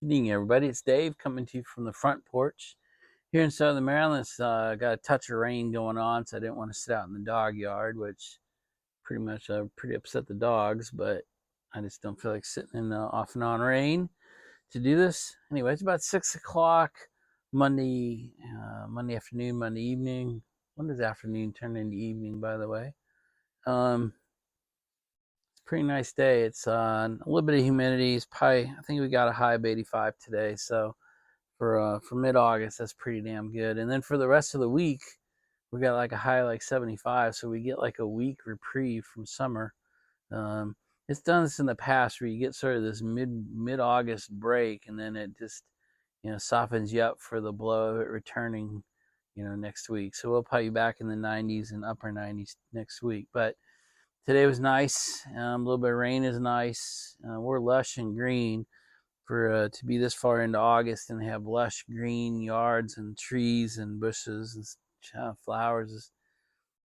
Good evening, everybody. It's Dave coming to you from the front porch here in Southern Maryland. It's got a touch of rain going on, so I didn't want to sit out in the dog yard, which pretty much pretty upset the dogs, but I just don't feel like sitting in the off and on rain to do this. Anyway, it's about 6 o'clock Monday afternoon, Monday evening. When does afternoon turn into evening, by the way? Pretty nice day. It's a little bit of humidity. It's probably, I think we got a high of 85 today. So for mid-August, that's pretty damn good. And then for the rest of the week, we got like a high like 75. So we get like a week reprieve from summer. It's done this in the past where you get sort of this mid-August break, and then it just softens you up for the blow of it returning next week. So we'll probably be back in the 90s and upper 90s next week. But today was nice. A little bit of rain is nice. We're lush and green for to be this far into August and have lush green yards and trees and bushes and flowers is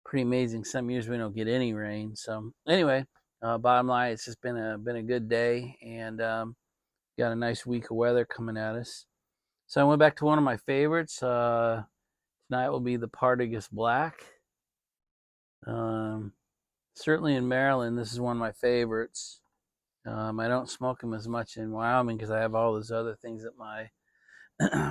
pretty amazing. Some years we don't get any rain. So anyway, bottom line, it's just been a good day, and got a nice week of weather coming at us. So I went back to one of my favorites. Tonight will be the Partagas Black. Certainly in Maryland, this is one of my favorites. I don't smoke them as much in Wyoming because I have all those other things that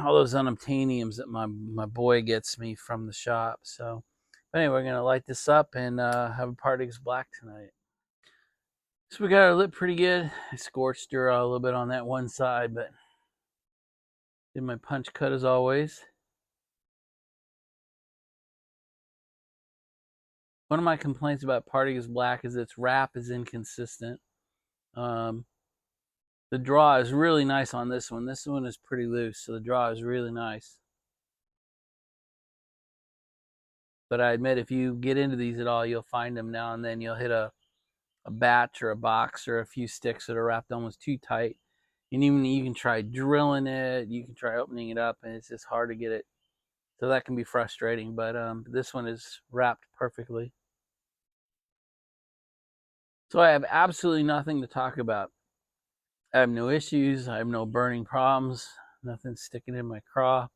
all those unobtainiums that my boy gets me from the shop. So, but anyway, we're gonna light this up and have a Partagas Black tonight. So we got our lit pretty good. I scorched her a little bit on that one side, but did my punch cut as always. One of my complaints about Partagas Black is its wrap is inconsistent. The draw is really nice on this one. This one is pretty loose, so the draw is really nice. But I admit, if you get into these at all, you'll find them now and then. You'll hit a batch or a box or a few sticks that are wrapped almost too tight. And even you can try drilling it, you can try opening it up, and it's just hard to get it. So that can be frustrating, but this one is wrapped perfectly. So I have absolutely nothing to talk about. I have no issues. I have no burning problems. Nothing sticking in my craw.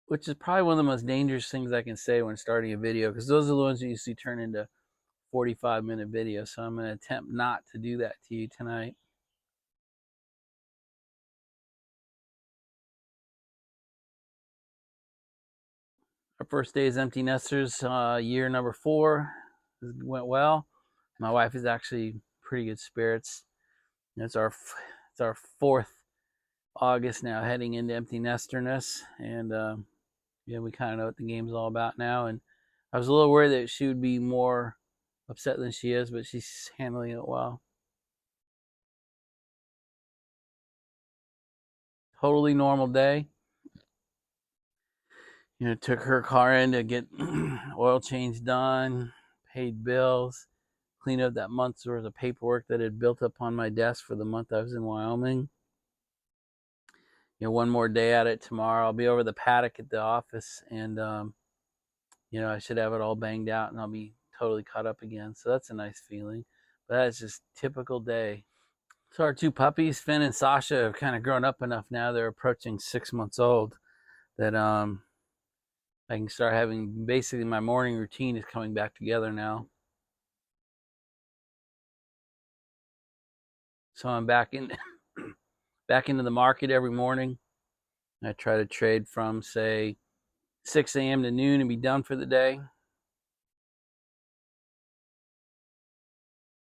Which is probably one of the most dangerous things I can say when starting a video, because those are the ones that you see turn into 45-minute videos. So I'm going to attempt not to do that to you tonight. Our first day as empty nesters, year number 4, went well. My wife is actually pretty good spirits. It's our 4th August now, heading into empty nesterness, and yeah, we kind of know what the game's all about now. And I was a little worried that she would be more upset than she is, but she's handling it well. Totally normal day. Took her car in to get oil change done, paid bills, cleaned up that month's worth of paperwork that had built up on my desk for the month I was in Wyoming. One more day at it tomorrow. I'll be over the paddock at the office, and I should have it all banged out, and I'll be totally caught up again. So that's a nice feeling. But that's just typical day. So our 2 puppies, Finn and Sasha, have kind of grown up enough now. They're approaching 6 months old. That I can start having, basically my morning routine is coming back together now. So I'm back into the market every morning. I try to trade from, say, 6 a.m. to noon and be done for the day.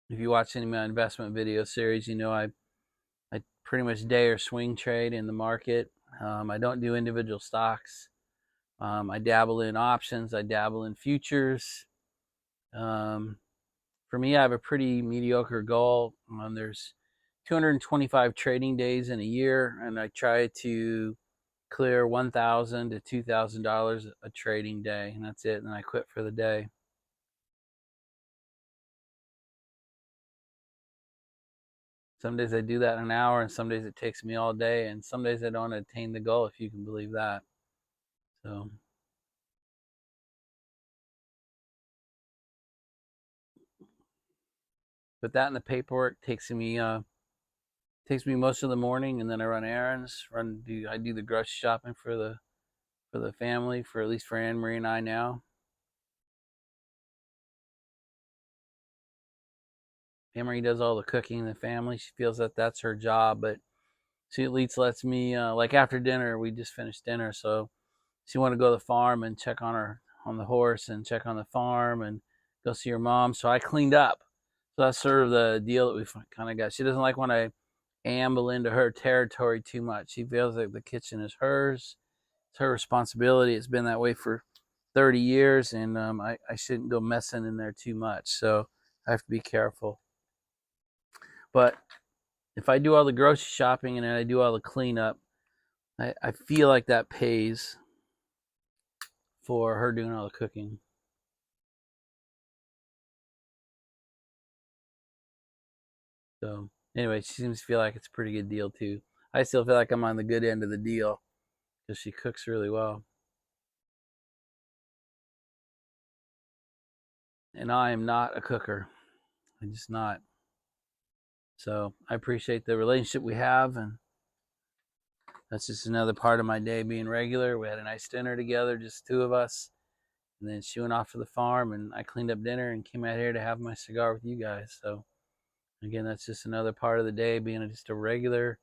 If you watch any of my investment video series, I pretty much day or swing trade in the market. I don't do individual stocks. I dabble in options. I dabble in futures. For me, I have a pretty mediocre goal. There's 225 trading days in a year, and I try to clear $1,000 to $2,000 a trading day, and that's it. And then I quit for the day. Some days I do that in an hour, and some days it takes me all day, and some days I don't attain the goal, if you can believe that. So put that in the paperwork. Takes me Takes me most of the morning, and then I run errands. I do the grocery shopping for the family, for at least for Anne Marie and I now. Anne Marie does all the cooking in the family. She feels that that's her job, but she at least lets me, like after dinner, we just finished dinner, so she wanted to go to the farm and check on the horse and check on the farm and go see her mom. So I cleaned up. So that's sort of the deal that we kind of got. She doesn't like when I amble into her territory too much. She feels like the kitchen is hers. It's her responsibility. It's been that way for 30 years, and I shouldn't go messing in there too much. So I have to be careful. But if I do all the grocery shopping and then I do all the cleanup, I feel like that pays for her doing all the cooking. So anyway, she seems to feel like it's a pretty good deal too. I still feel like I'm on the good end of the deal because she cooks really well. And I am not a cooker. I'm just not. So I appreciate the relationship we have, and that's just another part of my day being regular. We had a nice dinner together, just two of us. And then she went off to the farm, and I cleaned up dinner and came out here to have my cigar with you guys. So again, that's just another part of the day being just a regular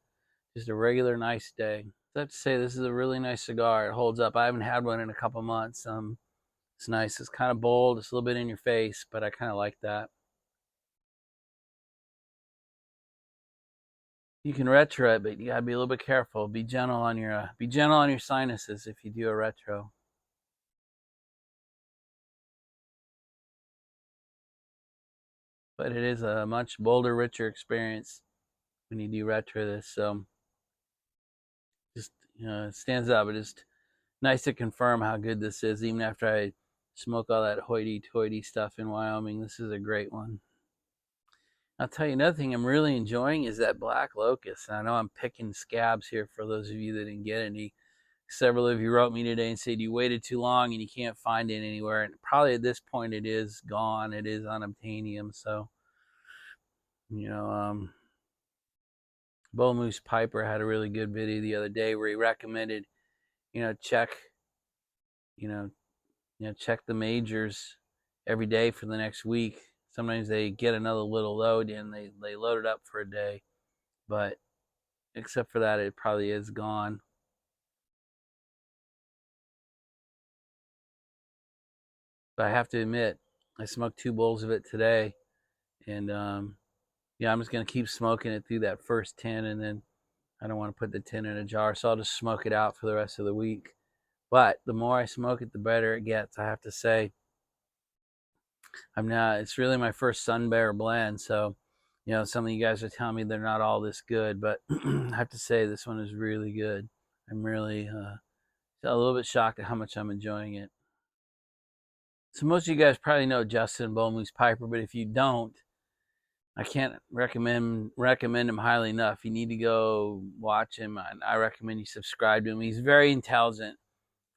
nice day. So I have to say, this is a really nice cigar. It holds up. I haven't had one in a couple months. It's nice. It's kind of bold. It's a little bit in your face, but I kind of like that. You can retro it, but you gotta be a little bit careful. Be gentle on your sinuses if you do a retro. But it is a much bolder, richer experience when you do retro this. So just it stands out. But just nice to confirm how good this is, even after I smoke all that hoity-toity stuff in Wyoming. This is a great one. I'll tell you another thing I'm really enjoying is that black locust. And I know I'm picking scabs here for those of you that didn't get any. Several of you wrote me today and said you waited too long and you can't find it anywhere. And probably at this point it is gone. It is unobtainium. So, BullMoose Piper had a really good video the other day where he recommended, check, check the majors every day for the next week. Sometimes they get another little load in. They load it up for a day, but except for that, it probably is gone. But I have to admit, I smoked 2 bowls of it today, and yeah, I'm just gonna keep smoking it through that first 10, and then I don't want to put the 10 in a jar, so I'll just smoke it out for the rest of the week. But the more I smoke it, the better it gets. I have to say, it's really my first Sun Bear blend, so some of you guys are telling me they're not all this good, but I have to say this one is really good. I'm really a little bit shocked at how much I'm enjoying it. So most of you guys probably know Justin BullMoose Piper, but if you don't, I can't recommend him highly enough. You need to go watch him. I recommend you subscribe to him. He's very intelligent.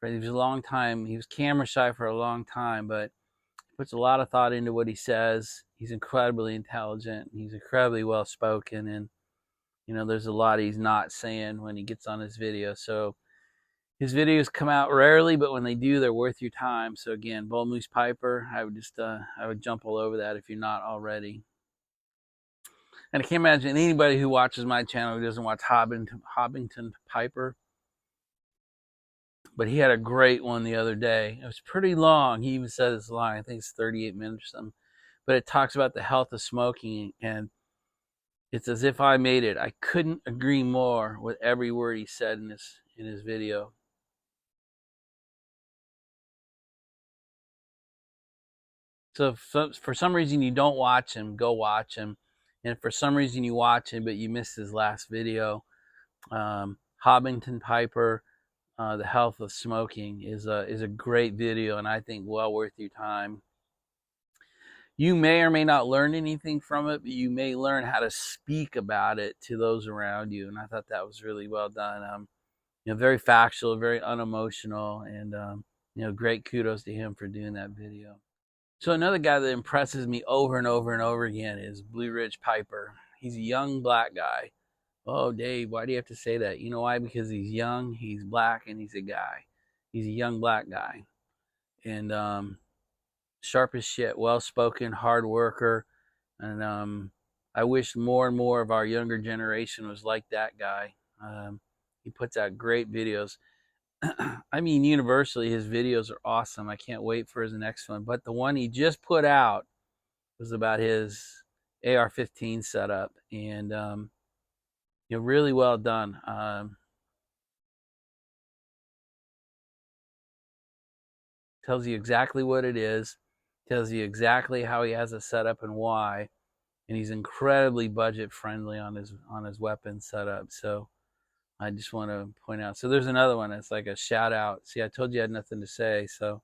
He was a long time. He was camera shy for a long time, but puts a lot of thought into what he says. He's incredibly intelligent. He's incredibly well spoken, and there's a lot he's not saying when he gets on his video. So his videos come out rarely, but when they do, they're worth your time. So again, BullMoose Piper, I would jump all over that if you're not already. And I can't imagine anybody who watches my channel who doesn't watch Hobbiton Piper. But he had a great one the other day. It was pretty long. He even said it's long. I think it's 38 minutes or something. But it talks about the health of smoking, and it's as if I made it. I couldn't agree more with every word he said in his video. So if for some reason you don't watch him, go watch him. And if for some reason you watch him but you missed his last video, Hobbiton Piper, The Health of Smoking is a great video, and I think well worth your time. You may or may not learn anything from it, but you may learn how to speak about it to those around you, and I thought that was really well done. Very factual, very unemotional, and great kudos to him for doing that video. So another guy that impresses me over and over and over again is Blue Ridge Piper. He's a young black guy. Oh, Dave, why do you have to say that? You know why? Because he's young, he's black, and he's a guy. He's a young black guy. And sharp as shit, well spoken, hard worker. And I wish more and more of our younger generation was like that guy. He puts out great videos. I mean, universally, his videos are awesome. I can't wait for his next one. But the one he just put out was about his AR-15 setup, and really well done. Tells you exactly what it is, tells you exactly how he has it set up and why, and he's incredibly budget friendly on his weapon setup. So I just want to point out. So there's another one that's like a shout out. See, I told you I had nothing to say, so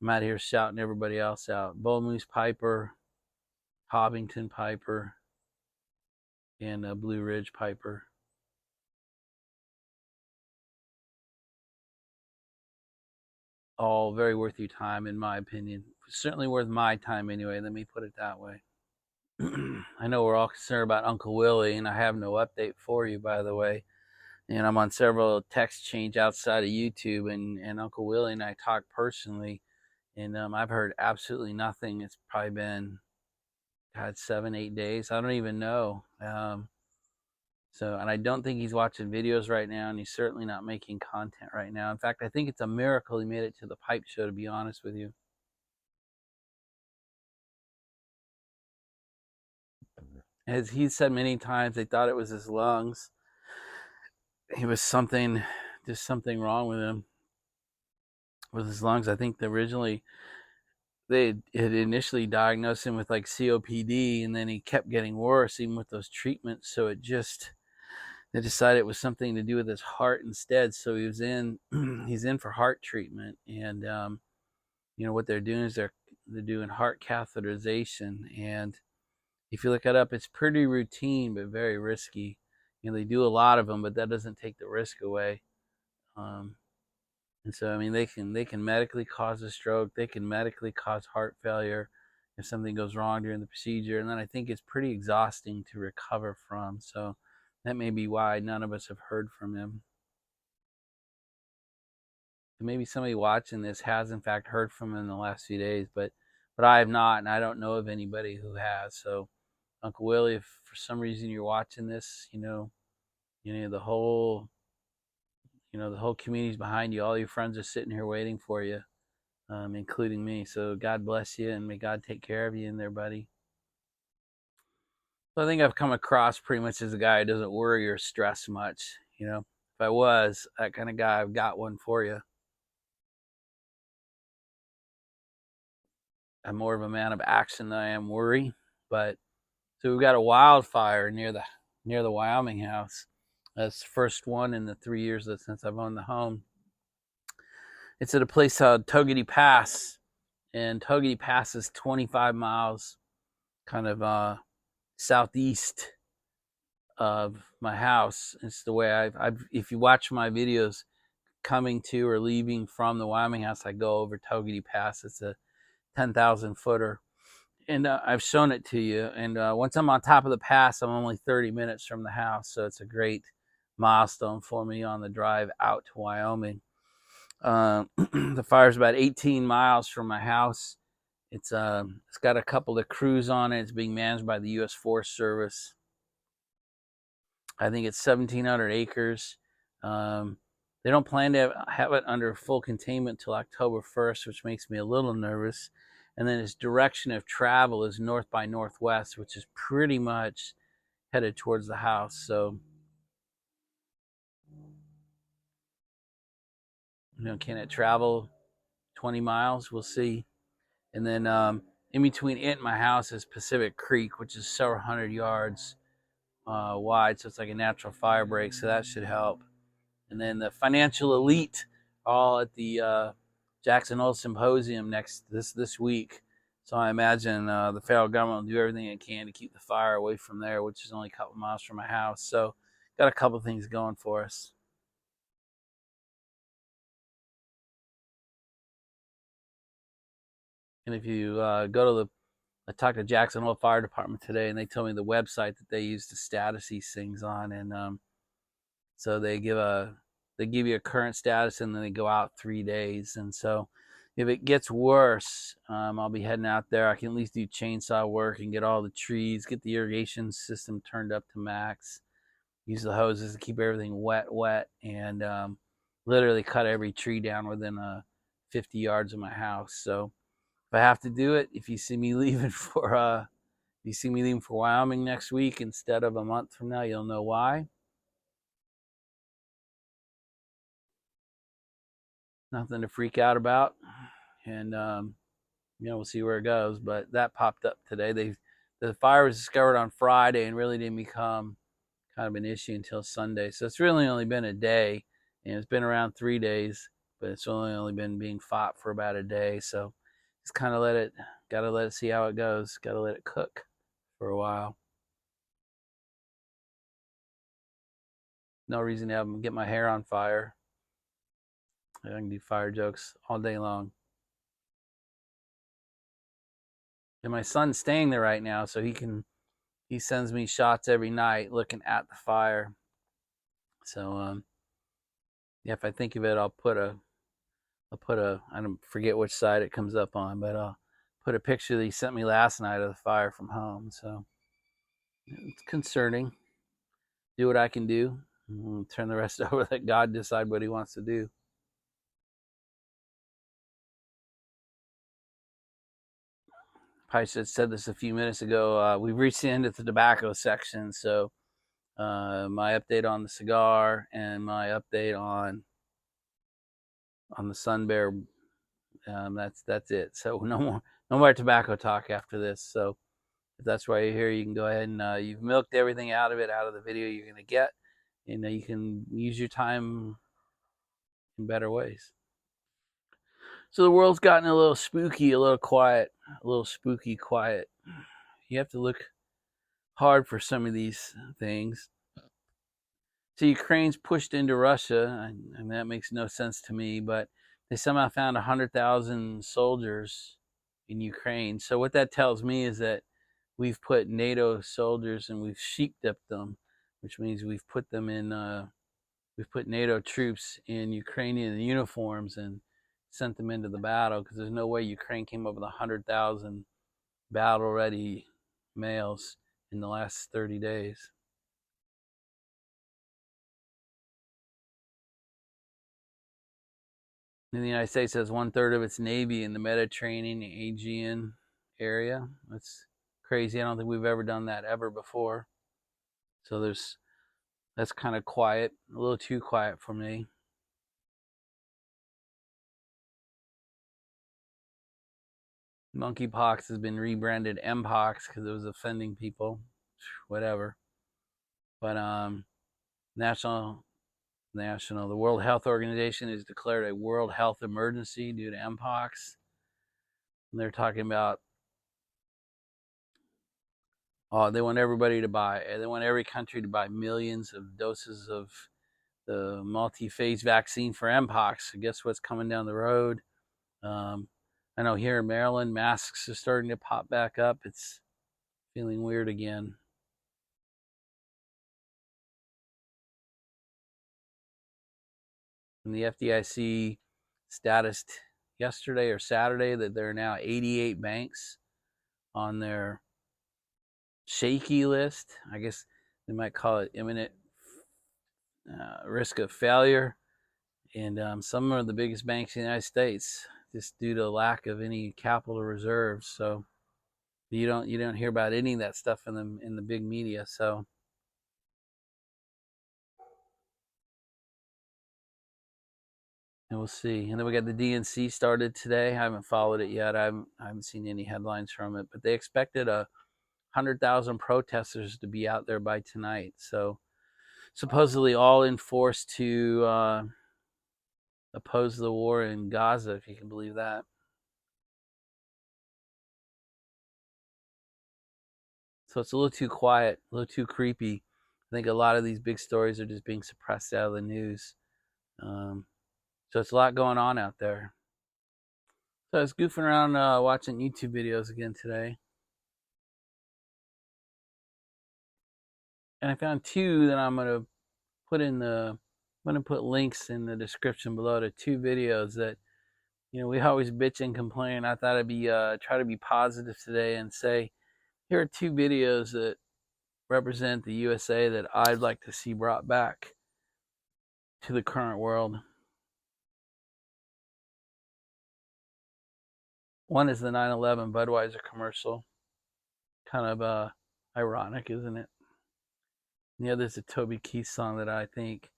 I'm out here shouting everybody else out. BullMoose Piper, Hobbiton Piper, and Blue Ridge Piper. All very worth your time, in my opinion. Certainly worth my time anyway. Let me put it that way. I know we're all concerned about Uncle Willie, and I have no update for you, by the way. And I'm on several text chains outside of YouTube, and Uncle Willie and I talked personally, and I've heard absolutely nothing. It's probably been, God, 7-8 days. I don't even know. And I don't think he's watching videos right now, and he's certainly not making content right now. In fact, I think it's a miracle he made it to the pipe show, to be honest with you. As he said many times, they thought it was his lungs. He was just something wrong with him, with his lungs. I think they had initially diagnosed him with like COPD, and then he kept getting worse even with those treatments. So they decided it was something to do with his heart instead. So he's in for heart treatment, and what they're doing is they're doing heart catheterization. And if you look it up, it's pretty routine but very risky. They do a lot of them, but that doesn't take the risk away. And so, I mean, they can medically cause a stroke. They can medically cause heart failure if something goes wrong during the procedure. And then I think it's pretty exhausting to recover from. So that may be why none of us have heard from him. Maybe somebody watching this has in fact heard from him in the last few days, but I have not, and I don't know of anybody who has. So Uncle Willie, if for some reason you're watching this, the whole community's behind you. All your friends are sitting here waiting for you, including me. So God bless you, and may God take care of you in there, buddy. So I think I've come across pretty much as a guy who doesn't worry or stress much. If I was that kind of guy, I've got one for you. I'm more of a man of action than I am worry. But so we've got a wildfire near the Wyoming house. That's the first one in the 3 years since I've owned the home. It's at a place called Toby Pass, and Toby Pass is 25 miles, kind of southeast of my house. It's the way I've if you watch my videos coming to or leaving from the Wyoming house, I go over Toby Pass. It's a 10,000 footer, and I've shown it to you. And once I'm on top of the pass, I'm only 30 minutes from the house, so it's a great milestone for me on the drive out to Wyoming. The fire's about 18 miles from my house. It's got a couple of crews on it. It's being managed by the U.S. Forest Service. I think it's 1,700 acres. They don't plan to have it under full containment till October 1st, which makes me a little nervous. And then its direction of travel is north by northwest, which is pretty much headed towards the house. So, can it travel 20 miles? We'll see. And then in between it and my house is Pacific Creek, which is several hundred yards wide. So it's like a natural fire break. So that should help. And then the financial elite all at the Jackson Hole Symposium this week. So I imagine the federal government will do everything it can to keep the fire away from there, which is only a couple miles from my house. So got a couple things going for us. And if you go to I talked to Jackson Hole Fire Department today, and they told me the website that they use to status these things on, and so they give you a current status, and then they go out 3 days. And so if it gets worse, I'll be heading out there. I can at least do chainsaw work and get all the trees, get the irrigation system turned up to max, use the hoses to keep everything wet, and literally cut every tree down within 50 yards of my house. So if I have to do it, if you see me leaving for Wyoming next week instead of a month from now, you'll know why. Nothing to freak out about, and we'll see where it goes. But that popped up today. The fire was discovered on Friday and really didn't become kind of an issue until Sunday. So it's really only been a day, and it's been around 3 days, but it's only been being fought for about a day. So just kind of gotta let it see how it goes. Gotta let it cook for a while. No reason to have them get my hair on fire. I can do fire jokes all day long. And my son's staying there right now, so he sends me shots every night looking at the fire. So yeah, if I think of it, I'll put a I don't forget which side it comes up on, but I'll put a picture that he sent me last night of the fire from home. So it's concerning. Do what I can do. Turn the rest over, let God decide what he wants to do. I said this a few minutes ago. We've reached the end of the tobacco section, so my update on the cigar and my update on the Sun Bear. That's it. So no more tobacco talk after this. So if that's why you're here, you can go ahead and you've milked everything out of the video you're going to get, and you can use your time in better ways. So the world's gotten a little spooky, a little quiet, a little spooky quiet. You have to look hard for some of these things. So Ukraine's pushed into Russia, and that makes no sense to me, but they somehow found 100,000 soldiers in Ukraine. So what that tells me is that we've put NATO soldiers and we've sheep-dipped them, which means we've put NATO troops in Ukrainian uniforms and sent them into the battle, because there's no way Ukraine came up with 100,000 battle-ready males in the last 30 days. And the United States has 1/3 of its Navy in the Mediterranean, Aegean area. That's crazy. I don't think we've ever done that ever before. So that's kind of quiet, a little too quiet for me. Monkeypox has been rebranded Mpox because it was offending people. Whatever. But the World Health Organization has declared a world health emergency due to Mpox. And they're talking about, they want every country to buy millions of doses of the multi-phase vaccine for Mpox. So guess what's coming down the road? I know here in Maryland, masks are starting to pop back up. It's feeling weird again. And the FDIC status yesterday or Saturday that there are now 88 banks on their shaky list. I guess they might call it imminent risk of failure. And some are the biggest banks in the United States, just due to lack of any capital reserves. So you don't hear about any of that stuff in the big media. So and we'll see. And then we got the DNC started today. I haven't followed it yet. I haven't seen any headlines from it, but they expected 100,000 protesters to be out there by tonight. So supposedly all in force to oppose the war in Gaza, if you can believe that. So it's a little too quiet, a little too creepy. I think a lot of these big stories are just being suppressed out of the news. So it's a lot going on out there. So I was goofing around watching YouTube videos again today. And I found two that I'm gonna put in the. I'm gonna put links in the description below to two videos that, you know, we always bitch and complain. I thought I'd be try to be positive today and say here are two videos that represent the USA that I'd like to see brought back to the current world. One is the 9/11 Budweiser commercial. Kind of ironic, isn't it? And the other is a Toby Keith song that I think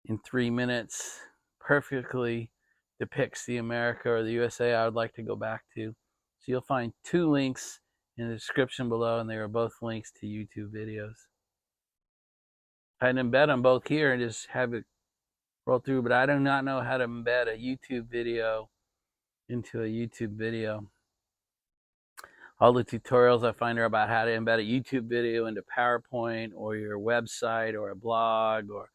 in 3 minutes perfectly depicts the America or the USA I would like to go back to. So you'll find two links in the description below, and they are both links to YouTube videos. I'd embed them both here and just have it roll through, but I do not know how to embed a YouTube video into a YouTube video. All the tutorials I find are about how to embed a YouTube video into PowerPoint or your website or a blog, or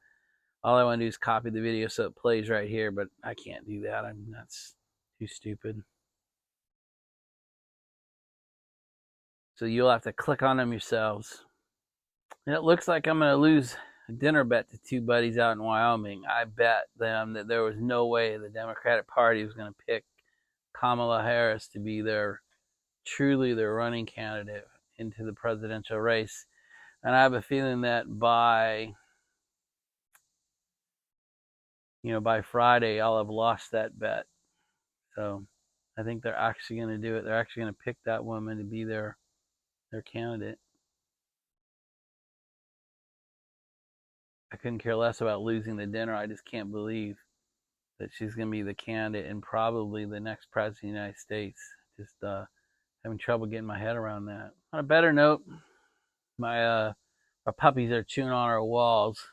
all I want to do is copy the video so it plays right here, but I can't do that. That's too stupid. So you'll have to click on them yourselves. And it looks like I'm going to lose a dinner bet to two buddies out in Wyoming. I bet them that there was no way the Democratic Party was going to pick Kamala Harris to be truly their running candidate into the presidential race. And I have a feeling that by Friday, I'll have lost that bet. So I think they're actually going to do it. They're actually going to pick that woman to be their candidate. I couldn't care less about losing the dinner. I just can't believe that she's going to be the candidate and probably the next president of the United States. Just having trouble getting my head around that. On a better note, our puppies are chewing on our walls,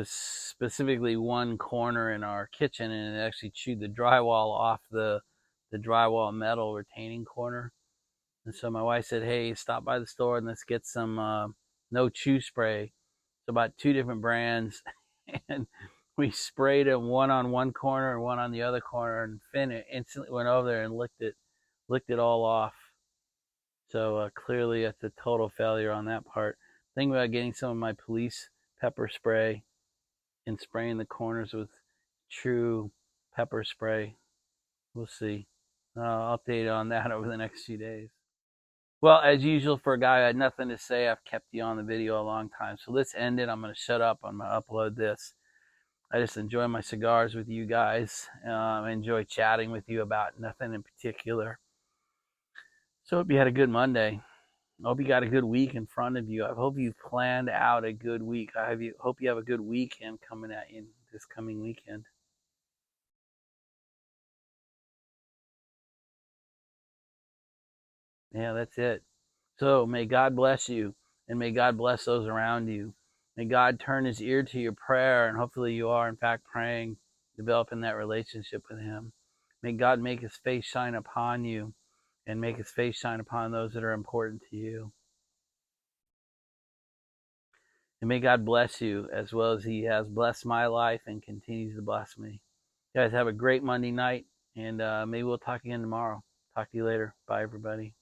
specifically one corner in our kitchen, and it actually chewed the drywall off the drywall metal retaining corner. And so my wife said, hey, stop by the store and let's get some no chew spray. So about two different brands, and we sprayed it, one on one corner and one on the other corner, and Finn instantly went over there and licked it all off. So clearly it's a total failure on that part. Thinking about getting some of my police pepper spray and spraying the corners with true pepper spray. We'll see. I'll update on that over the next few days. Well, as usual, for a guy who had nothing to say, I've kept you on the video a long time. So let's end it. I'm going to shut up. I'm going to upload this. I just enjoy my cigars with you guys. I enjoy chatting with you about nothing in particular. So I hope you had a good Monday. I hope you got a good week in front of you. I hope you've planned out a good week. I hope you have a good weekend coming at you this coming weekend. Yeah, that's it. So may God bless you, and may God bless those around you. May God turn his ear to your prayer, and hopefully you are, in fact, praying, developing that relationship with him. May God make his face shine upon you and make his face shine upon those that are important to you. And may God bless you as well as he has blessed my life and continues to bless me. You guys have a great Monday night, and maybe we'll talk again tomorrow. Talk to you later. Bye, everybody.